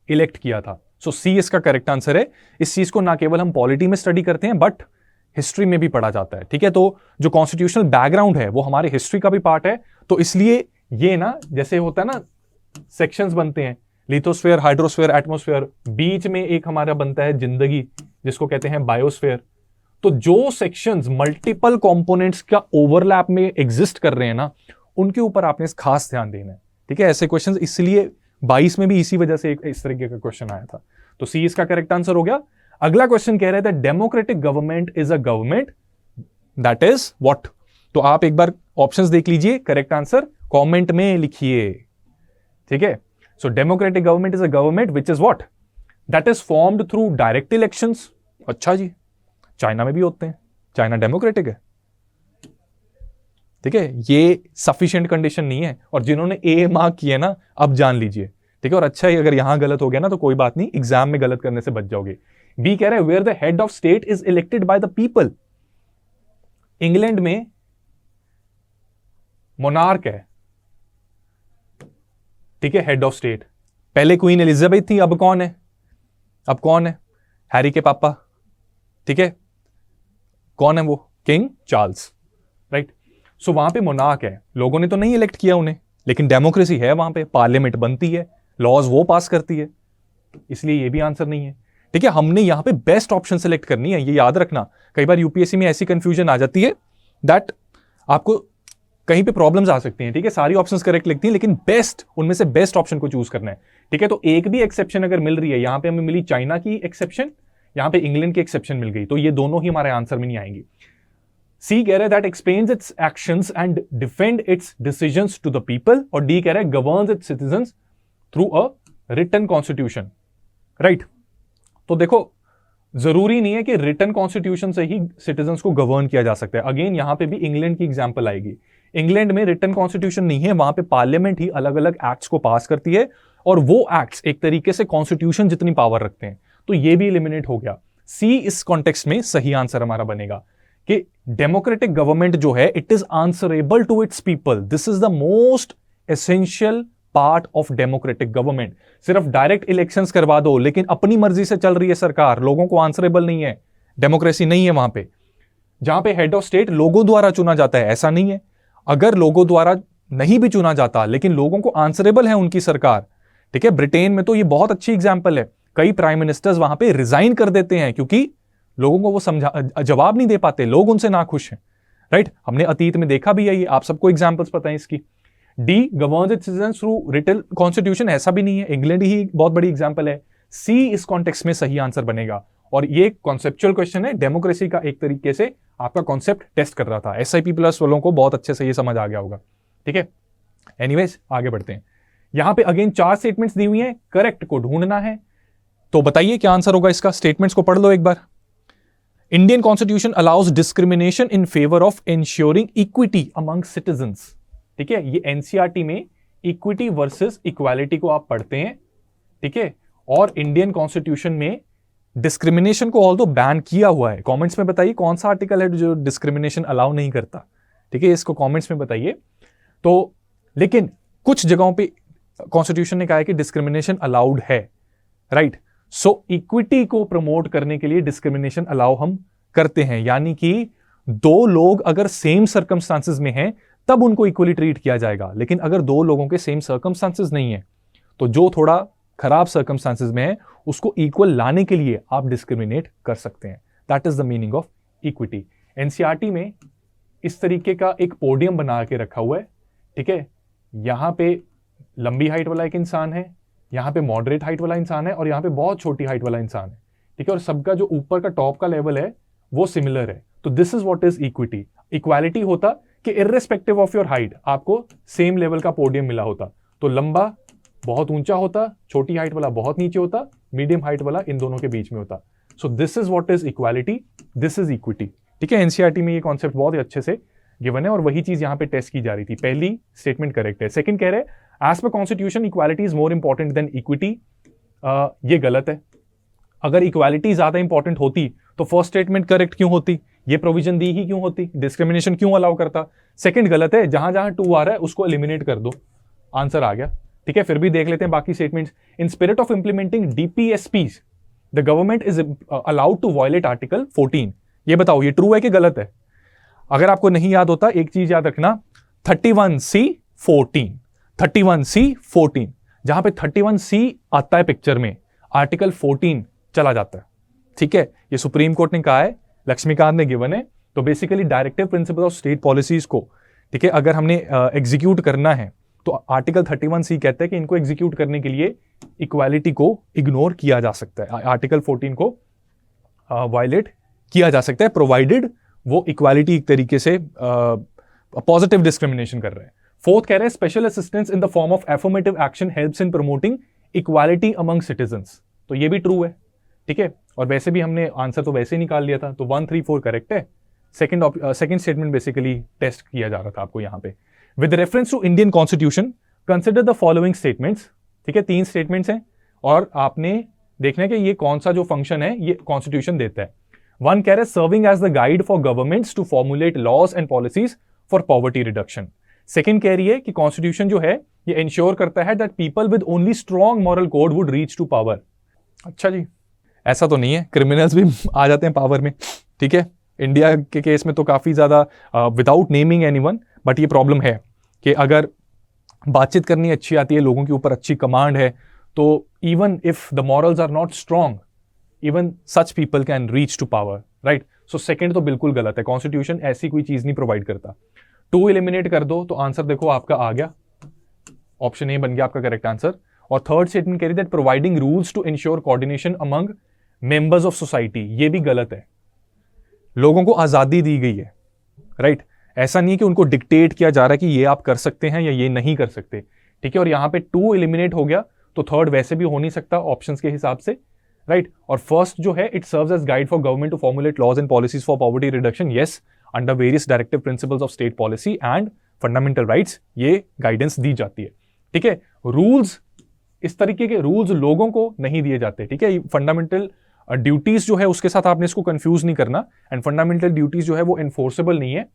इलेक्ट किया था। सो सी इसका करेक्ट आंसर है। इस चीज को ना केवल हम पॉलिटी में स्टडी करते हैं बट हिस्ट्री में भी पढ़ा जाता है। ठीक है, तो जो कॉन्स्टिट्यूशनल बैकग्राउंड है वो हमारे हिस्ट्री का भी पार्ट है। तो इसलिए ये ना, जैसे होता है ना सेक्शंस बनते हैं, लिथोस्फेयर, हाइड्रोस्फेयर, एटमोस्फेयर, बीच में एक हमारा बनता है जिंदगी जिसको कहते हैं बायोस्फेयर। तो जो सेक्शंस मल्टीपल कंपोनेंट्स का ओवरलैप में एग्जिस्ट कर रहे हैं ना, उनके ऊपर आपने खास ध्यान देना है। ठीक है, ऐसे क्वेश्चंस इसलिए 22 में भी इसी वजह से इस तरीके का क्वेश्चन आया था। तो सी इसका करेक्ट आंसर हो गया। अगला क्वेश्चन कह रहे थे democratic government is a government that is what. तो आप एक बार ऑप्शंस देख लीजिए, करेक्ट आंसर कमेंट में लिखिए। ठीक है, so democratic government is a government which is what, that is formed through direct elections. अच्छा जी, चाइना में भी होते हैं, चाइना डेमोक्रेटिक है। ठीक है, ये सफिशिएंट कंडीशन नहीं है। और जिन्होंने ए मार्क किए ना, अब जान लीजिए। ठीक है, और अच्छा ही अगर यहां गलत हो गया ना तो कोई बात नहीं, एग्जाम में गलत करने से बच जाओगे। बी कह रहे हैं where the head of state is elected by the people. England में मोनार्क है, ठीक है, हेड ऑफ स्टेट। पहले क्वीन एलिजाबेथ थी, अब कौन है? अब कौन है? हैरी के पापा। ठीक है, कौन है वो? King Charles, right. सो वहां पे मोनार्क है, लोगों ने तो नहीं इलेक्ट किया उन्हें, लेकिन डेमोक्रेसी है वहां पे, पार्लियामेंट बनती है, लॉज वो पास करती है, इसलिए ये भी आंसर नहीं है। ठीक है, हमने यहां पे बेस्ट ऑप्शन सेलेक्ट करनी है, ये याद रखना। कई बार यूपीएससी में ऐसी कंफ्यूजन आ जाती है दैट आपको कहीं पे प्रॉब्लम्स आ सकती हैं। ठीक है, सारी ऑप्शंस करेक्ट लिखती हैं लेकिन बेस्ट, उनमें से बेस्ट ऑप्शन को चूज करना है। ठीक है, तो एक भी एक्सेप्शन अगर मिल रही है, यहां पे हमें मिली चाइना की एक्सेप्शन, यहां पे इंग्लैंड की एक्सेप्शन मिल गई, तो ये दोनों ही हमारे आंसर में नहीं आएंगी। सी कह रहे that explains its actions and defend its decisions to the people, और डी कह रहे हैं governs its citizens through a written constitution, right. तो देखो, जरूरी नहीं है कि रिटन कॉन्स्टिट्यूशन से ही सिटीजंस को गवर्न किया जा सकता है। अगेन यहां पे भी इंग्लैंड की एग्जांपल आएगी। इंग्लैंड में रिटन कॉन्स्टिट्यूशन नहीं है, वहां पे पार्लियामेंट ही अलग अलग एक्ट्स को पास करती है और वो एक्ट्स एक तरीके से कॉन्स्टिट्यूशन जितनी पावर रखते हैं। तो ये भी एलिमिनेट हो गया। सी इस कॉन्टेक्स्ट में सही आंसर हमारा बनेगा कि डेमोक्रेटिक गवर्नमेंट जो है, it is answerable to its people. This is the most essential part of democratic government. सिर्फ डायरेक्ट इलेक्शंस करवा दो लेकिन अपनी मर्जी से चल रही है सरकार, लोगों को आंसरेबल नहीं है, डेमोक्रेसी नहीं है वहां पे। जहां पे हेड ऑफ स्टेट लोगों द्वारा चुना जाता है, ऐसा नहीं है। अगर लोगों द्वारा नहीं भी चुना जाता लेकिन लोगों को आंसरेबल है उनकी सरकार, ठीक है। ब्रिटेन में तो ये बहुत अच्छी एग्जांपल है, कई प्राइम मिनिस्टर्स वहां पे रिजाइन कर देते हैं क्योंकि लोगों को वो जवाब नहीं दे पाते, लोग उनसे नाखुश हैं, राइट। हमने अतीत में देखा भी है ये, आप सबको एग्जांपल्स पता है इसकी। D governs its citizens through written constitution, ऐसा भी नहीं है, इंग्लैंड ही बहुत बड़ी एग्जांपल है। सी इस कॉन्टेक्स्ट में सही आंसर बनेगा। और ये कॉन्सेप्चुअल क्वेश्चन है, डेमोक्रेसी का एक तरीके से आपका कॉन्सेप्ट टेस्ट कर रहा था। SIP प्लस वालों को बहुत अच्छे से ये समझ आ गया होगा, ठीक है। एनीवेज आगे बढ़ते हैं। यहां पे अगेन 4 स्टेटमेंट्स दी हुई हैं, करेक्ट को ढूंढना है। तो बताइए क्या आंसर होगा इसका, स्टेटमेंट्स को पढ़ लो एक बार। Indian constitution allows discrimination in favour of ensuring equity among citizens. ठीक है, ये एनसीईआरटी में इक्विटी वर्सेस इक्वालिटी को आप पढ़ते हैं। ठीक है, और इंडियन कॉन्स्टिट्यूशन में डिस्क्रिमिनेशन को ऑल्दो बैन किया हुआ है। कमेंट्स में बताइए कौन सा आर्टिकल है जो डिस्क्रिमिनेशन अलाउ नहीं करता। ठीक है, इसको कमेंट्स में बताइए। तो लेकिन कुछ जगहों पे कॉन्स्टिट्यूशन ने कहा है कि डिस्क्रिमिनेशन अलाउड है, राइट। सो इक्विटी को प्रमोट करने के लिए डिस्क्रिमिनेशन अलाउ हम करते हैं, यानी कि दो लोग अगर सेम सर्कमस्टांसेस में हैं तब उनको इक्वली ट्रीट किया जाएगा। लेकिन अगर दो लोगों के सेम सर्कमस्टांसेस नहीं है तो जो थोड़ा खराब सर्कमस्टांसेस में है उसको इक्वल लाने के लिए आप डिस्क्रिमिनेट कर सकते हैं। That is the meaning of equity. NCERT में इस तरीके का एक पोडियम बना के रखा हुआ है। ठीक है, यहां पे लंबी हाइट वाला एक इंसान है, यहां पे मॉडरेट हाइट वाला इंसान है और यहां पे बहुत छोटी हाइट वाला इंसान है। ठीक है, और सबका जो ऊपर का टॉप का लेवल है वो सिमिलर है। तो this is what is equity. Equality होता कि इर्रेस्पेक्टिव ऑफ योर हाइट आपको सेम लेवल का पोडियम मिला होता। तो लंबा बहुत ऊंचा होता, छोटी हाइट वाला बहुत नीचे होता, मीडियम हाइट वाला इन दोनों के बीच में होता। So this is what is equality, this is equity. ठीक है, एनसीईआरटी में ये कॉन्सेप्ट बहुत ही अच्छे से गिवन है और वही चीज यहां पे टेस्ट की जा रही थी। पहली स्टेटमेंट करेक्ट है। सेकंड कह रहे हैं as per constitution equality is more important than equity. ये गलत है। अगर इक्वालिटी ज्यादा इंपॉर्टेंट होती तो फर्स्ट स्टेटमेंट करेक्ट क्यों होती, ये प्रोविजन दी ही क्यों होती, डिस्क्रिमिनेशन क्यों अलाउ करता। सेकंड गलत है, जहां जहां 2 आ रहा है उसको एलिमिनेट कर दो, आंसर आ गया। ठीक है, फिर भी देख लेते हैं बाकी statements. In spirit of implementing DPSPs the government is allowed to violate article 14। ये बताओ ये ट्रू है कि गलत है। अगर आपको नहीं याद होता एक चीज याद रखना, 31C14, 31C14, जहां पे 31C आता है पिक्चर में, आर्टिकल 14 चला जाता है। ठीक है, ये सुप्रीम कोर्ट ने कहा है, लक्ष्मीकांत ने गिवन है। तो basically directive principle of state policies को, ठीक है, अगर हमने एग्जीक्यूट करना है तो आर्टिकल 31C कहता है कि इनको एग्जीक्यूट करने के लिए इक्वालिटी को इग्नोर किया जा सकता है, आर्टिकल 14 को वायलेट किया जा सकता है, प्रोवाइडेड वो इक्वालिटी एक तरीके से पॉजिटिव डिस्क्रिमिनेशन कर रहे हैं। फोर्थ कह रहे हैं special assistance in the form of affirmative action helps in promoting equality among citizens. तो ये भी ट्रू है। ठीक है, और वैसे भी हमने आंसर तो वैसे ही निकाल लिया था, तो 1, 3, 4 करेक्ट है। सेकंड स्टेटमेंट बेसिकली टेस्ट किया जा रहा था आपको यहां पे। With reference to Indian constitution consider the following statements. ठीक है, 3 स्टेटमेंट्स हैं और आपने देखना है कि ये कौन सा जो फंक्शन है ये कॉन्स्टिट्यूशन देता है। 1 कह रहे serving as the guide for governments to formulate laws and policies for poverty reduction. Second कह रही है कि कॉन्स्टिट्यूशन जो है ये इंश्योर करता है that people with only strong moral code would reach to power. अच्छा जी, ऐसा तो नहीं है, क्रिमिनल्स भी आ जाते हैं पावर में। ठीक है, इंडिया के केस में तो काफी ज्यादा विदाउट नेमिंग एनीवन, बट ये प्रॉब्लम है कि अगर बातचीत करनी अच्छी आती है, लोगों के ऊपर अच्छी कमांड है, तो even if the morals are not strong, even such people can reach to power, right. So second तो बिल्कुल गलत है, कॉन्स्टिट्यूशन ऐसी कोई चीज नहीं प्रोवाइड करता। 2 एलिमिनेट कर दो तो आंसर देखो आपका आ गया, ऑप्शन ए बन गया आपका करेक्ट आंसर। और थर्ड स्टेटमेंट कह रही that providing rules to ensure coordination among members of society, ये भी गलत है। लोगों को आजादी दी गई है, राइट। ऐसा नहीं है कि उनको डिक्टेट किया जा रहा है कि ये आप कर सकते हैं या ये नहीं कर सकते। ठीक है, और यहां पे 2 एलिमिनेट हो गया तो थर्ड वैसे भी हो नहीं सकता ऑप्शंस के हिसाब से, राइट। और फर्स्ट जो है it serves as guide for government to formulate laws and policies for poverty reduction, yes, under various directive principles of state policy and fundamental rights, ये गाइडेंस दी जाती है। ठीक है, रूल्स, इस तरीके के रूल्स लोगों को नहीं दिए जाते। ठीक है, फंडामेंटल ड्यूटीज जो है उसके साथ आपने इसको कंफ्यूज नहीं करना, एंड फंडामेंटल ड्यूटीज जो है वो एनफोर्सेबल नहीं है,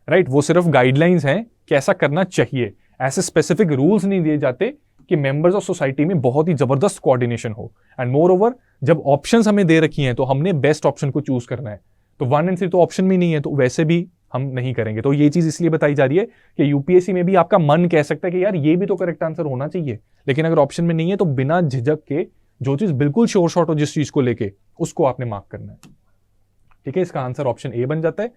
राइट। वो सिर्फ गाइडलाइंस हैं कि ऐसा करना चाहिए, ऐसे स्पेसिफिक रूल्स नहीं दिए जाते कि मेंबर्स ऑफ सोसाइटी में बहुत ही जबरदस्त कोऑर्डिनेशन हो। एंड मोर ओवर जब ऑप्शंस हमें दे रखी हैं तो हमने बेस्ट ऑप्शन को चूज करना है। तो 1 और 3 तो ऑप्शन में नहीं है, तो वैसे भी हम नहीं करेंगे। तो ये चीज इसलिए बताई जा रही है कि यूपीएससी में भी आपका मन कह सकता है कि यार ये भी तो करेक्ट आंसर होना चाहिए, लेकिन अगर ऑप्शन में नहीं है तो बिना झिझक के जो चीज बिल्कुल श्योर शॉट हो जिस चीज को लेके, उसको आपने मार्क करना है। ठीक है, इसका आंसर ऑप्शन ए बन जाता है।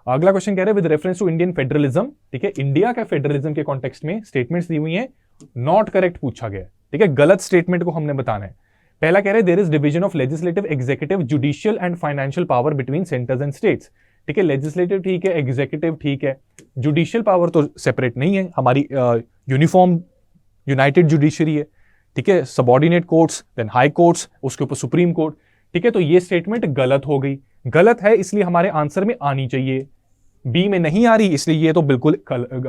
अगला क्वेश्चन कह रहे हैं with reference to Indian federalism. ठीक है, इंडिया का फेडरलिज्म के कॉन्टेक्स्ट में स्टेटमेंट्स दी हुई हैं, नॉट करेक्ट पूछा गया। ठीक है, गलत स्टेटमेंट को हमने बताना है। पहला कह रहे हैं there is division of legislative, executive, judicial and financial power between centres and states. ठीक है, लेजिस्लेटिव ठीक है, एग्जीक्यूटिव ठीक है, जुडिशियल पावर तो सेपरेट नहीं है, हमारी यूनिफॉर्म यूनाइटेड जुडिशरी है। ठीक है, subordinate courts, then high courts, उसके ऊपर सुप्रीम कोर्ट। ठीक है, तो ये स्टेटमेंट गलत हो गई, गलत है, इसलिए हमारे आंसर में आनी चाहिए। बी में नहीं आ रही, इसलिए ये तो बिल्कुल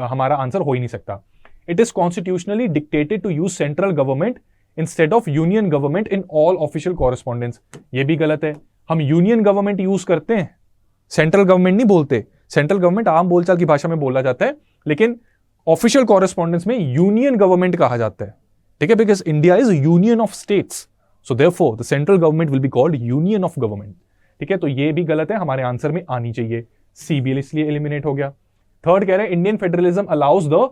हमारा आंसर हो ही नहीं सकता। It is constitutionally dictated to use central government instead of union government in all official correspondence. ये भी गलत है, हम यूनियन गवर्नमेंट यूज करते हैं, सेंट्रल गवर्नमेंट नहीं बोलते। सेंट्रल गवर्नमेंट आम बोलचाल की भाषा में बोला जाता है, लेकिन ऑफिशियल कॉरेस्पॉन्डेंस में यूनियन गवर्नमेंट कहा जाता है। ठीक है, because India is union of states, so therefore the central government will be called union of government. ठीक है, तो ये भी गलत है, हमारे आंसर में आनी चाहिए। सी भी इसलिए एलिमिनेट हो गया। थर्ड कह रहे हैं Indian federalism allows the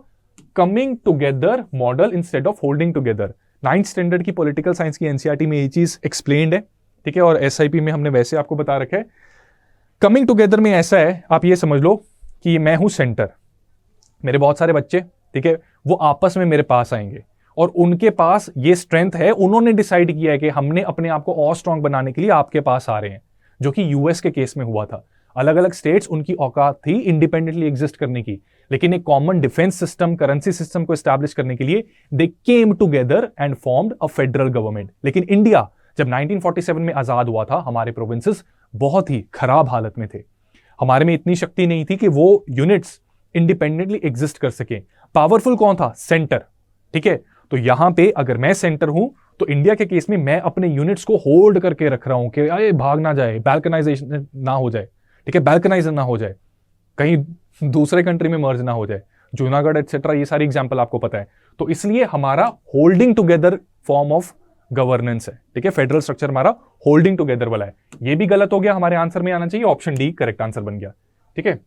coming together model instead of holding together. 9th standard की पॉलिटिकल साइंस की एनसीईआरटी में ये चीज एक्सप्लेन्ड है। ठीक है, और एसआईपी में हमने वैसे आपको बता रखा है। कमिंग टुगेदर में ऐसा है, आप ये समझ लो कि मैं हूं सेंटर, मेरे बहुत सारे बच्चे, ठीक है, वो आपस में मेरे पास आएंगे और उनके पास ये स्ट्रेंथ है, उन्होंने डिसाइड किया है कि हमने अपने आप को और स्ट्रांग बनाने के लिए आपके पास आ रहे हैं, जो कि यूएस के केस में हुआ था। अलग अलग स्टेट्स, उनकी औकात थी इंडिपेंडेंटली एग्जिस्ट करने की, लेकिन एक common defence system, currency system को एस्टैब्लिश करने के लिए they came together and formed a federal government. लेकिन इंडिया जब 1947 में आजाद हुआ था, हमारे प्रोविंसेस बहुत ही खराब हालत में थे, हमारे में इतनी शक्ति नहीं थी कि वो यूनिट्स इंडिपेंडेंटली एग्जिस्ट कर सके। पावरफुल कौन था? सेंटर। ठीक है, तो यहां पे अगर मैं सेंटर हूं तो इंडिया के केस में मैं अपने यूनिट्स को होल्ड करके रख रहा हूं कि अरे भाग ना जाए, बैल्कनाइजेशन ना हो जाए, ठीक है, बैल्कनाइजेशन ना हो जाए, कहीं दूसरे कंट्री में मर्ज ना हो जाए, जूनागढ़ एटसेट्रा, ये सारी एग्जांपल आपको पता है। तो इसलिए हमारा holding together form of governance है। ठीक है, फेडरल स्ट्रक्चर हमारा होल्डिंग टुगेदर वाला है। ये भी गलत हो गया, हमारे आंसर में आना चाहिए ऑप्शन डी करेक्ट आंसर बन गया। ठीक है,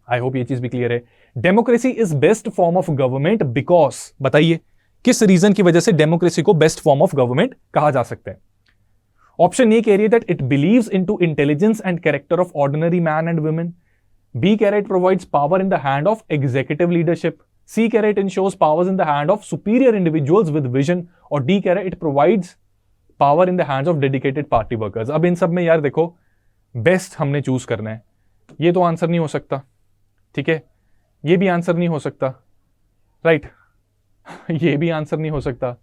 आई होप ये चीज भी क्लियर है। Democracy is best form of government because, बताइए किस रीजन की वजह से डेमोक्रेसी को बेस्ट फॉर्म ऑफ गवर्नमेंट कहा जा सकता है? ऑप्शन ए कह रही है that it believes into intelligence and character of ordinary man and women. B कह रहा है it provides power in the hand of executive leadership. C कह रहा है it ensures powers in the hand of superior individuals with vision. और D कह रहा है it provides power in the hands of dedicated party workers. अब इन सब में यार देखो, बेस्ट हमने चूज करना है। ये तो आंसर नहीं हो सकता, ठीक है, ये भी आंसर नहीं हो सकता, राइट ये भी आंसर नहीं हो सकता।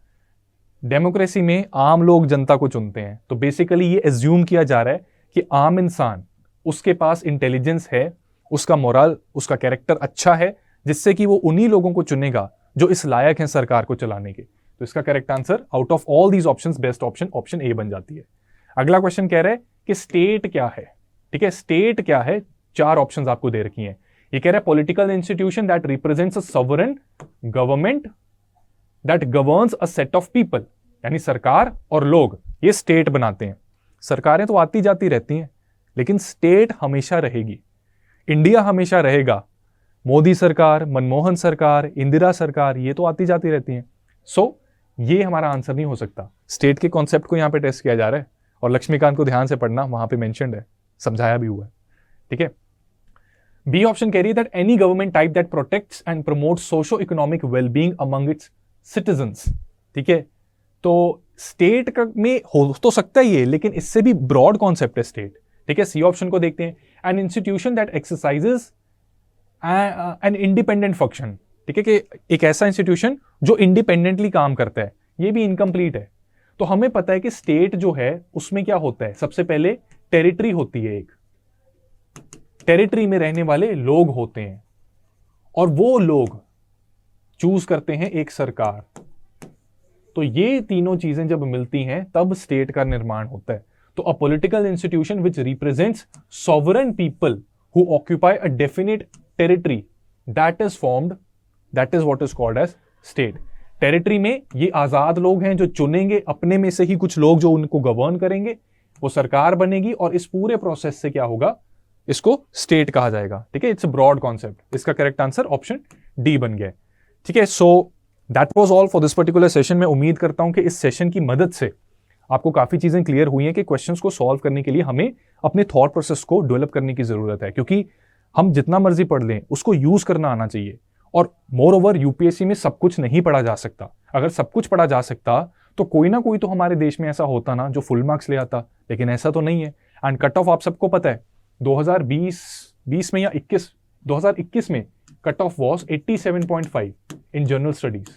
डेमोक्रेसी में आम लोग जनता को चुनते हैं, तो बेसिकली ये एज्यूम किया जा रहा है कि आम इंसान, उसके पास इंटेलिजेंस है, उसका मोरल, उसका कैरेक्टर अच्छा है, जिससे कि वो उन्हीं लोगों को चुनेगा जो इस लायक हैं सरकार को चलाने के। तो इसका correct answer out of all these options best option option A बन जाती है। अगला क्वेश्चन कह रहा है कि स्टेट क्या है। ठीक है, स्टेट क्या है? 4 ऑप्शंस आपको दे रखी हैं। ये कह रहा है political institution that represents a sovereign government that governs a set of people, यानी सरकार और लोग ये स्टेट बनाते हैं। सरकारें तो आती जाती रहती हैं, लेकिन स्टेट हमेशा रहेगी, इंडिया हमेशा रहेगा। मोदी सरकार, मनमोहन सरकार, इंदिरा सरकार, ये तो आती जाती रहती हैं। सो ये हमारा आंसर नहीं हो सकता। स्टेट के कॉन्सेप्ट को यहां पे टेस्ट किया जा रहा है, और लक्ष्मीकांत को ध्यान से पढ़ना, वहां पे मेंशन्ड है, समझाया भी हुआ है। ठीक है, बी ऑप्शन कह रही है that any government type that protects and promotes socio economic wellbeing among it's citizens. ठीक है, तो स्टेट में हो तो सकता ही है, लेकिन इससे भी ब्रॉड कॉन्सेप्ट है स्टेट। ठीक है, सी ऑप्शन को देखते हैं, an institution that exercises an independent function. ठीक है, कि एक ऐसा इंस्टीट्यूशन जो इंडिपेंडेंटली काम करता है, ये भी इनकम्प्लीट है। तो हमें पता है कि स्टेट जो है उसमें क्या होता है, सबसे पहले टेरिटरी होती है, एक टेरिटरी में रहने वाले लोग होते हैं, और वो लोग चूज करते हैं एक सरकार। तो ये तीनों चीजें जब मिलती हैं तब स्टेट का निर्माण होता है। तो a political institution which represents sovereign people who occupy a definite territory that is formed, that is what is called as state. Territory में ये आजाद लोग हैं जो चुनेंगे, अपने में से ही कुछ लोग जो उनको गवर्न करेंगे, वो सरकार बनेगी, और इस पूरे प्रोसेस से क्या होगा, इसको स्टेट कहा जाएगा। ठीक है, इट्स अ ब्रॉड कॉन्सेप्ट। इसका करेक्ट आंसर ऑप्शन डी बन गया। ठीक है, so that was all for this particular session. मैं उम्मीद करता हूं कि इस सेशन की मदद से आपको काफी चीजें क्लियर हुई हैं कि क्वेश्चंस को सॉल्व करने के लिए हमें अपने थॉट प्रोसेस को डेवलप करने की जरूरत है, क्योंकि हम जितना मर्जी पढ़ लें उसको यूज करना आना चाहिए। और मोर ओवर यूपीएससी में सब कुछ नहीं पढ़ा जा सकता। अगर सब कुछ पढ़ा जा सकता तो कोई ना कोई तो हमारे देश में ऐसा होता ना जो फुल मार्क्स ले आता, लेकिन ऐसा तो नहीं है। एंड कट ऑफ आप सबको पता है, 2020 में या 2021 में cut off was 87.5 in general studies.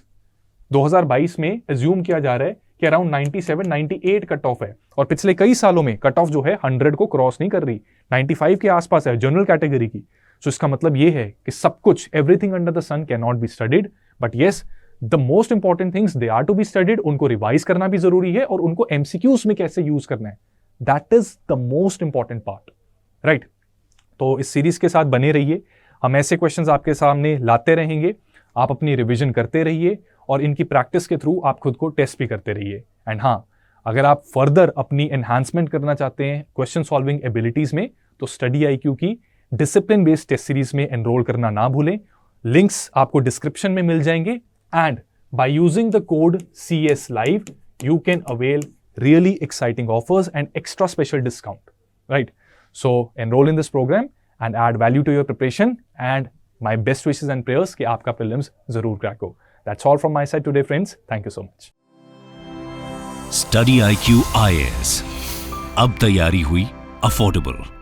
2022 में एज्यूम किया जा रहा है कि अराउंड 97 98 कट ऑफ है, और पिछले कई सालों में कट ऑफ जो है 100 को क्रॉस नहीं कर रही, 95 के आसपास है जनरल कैटेगरी की। सो इसका मतलब ये है कि सब कुछ, everything under the sun can not be studied, but yes the most important things they are to be studied. उनको रिवाइज करना भी जरूरी है, और उनको एमसीक्यूज में कैसे यूज करना है, that is the most important part, right. तो इस सीरीज के साथ बने रहिए, हम ऐसे क्वेश्चंस आपके सामने लाते रहेंगे, आप अपनी रिवीजन करते रहिए और इनकी प्रैक्टिस के थ्रू आप खुद को टेस्ट भी करते रहिए। एंड हाँ, अगर आप फर्दर अपनी एनहांसमेंट करना चाहते हैं क्वेश्चन सॉल्विंग एबिलिटीज में, तो स्टडी आईक्यू की डिसिप्लिन बेस्ड टेस्ट सीरीज में एनरोल करना ना भूलें। लिंक्स आपको डिस्क्रिप्शन में मिल जाएंगे, and by using the code CS Live you can avail really exciting offers and extra special discount, right? So enroll in this program and add value to your preparation, and my best wishes and prayers कि आपका prelims जरूर crack हो। That's all from my side today, friends. Thank you so much. Study IQ IAS, अब तैयारी हुई affordable.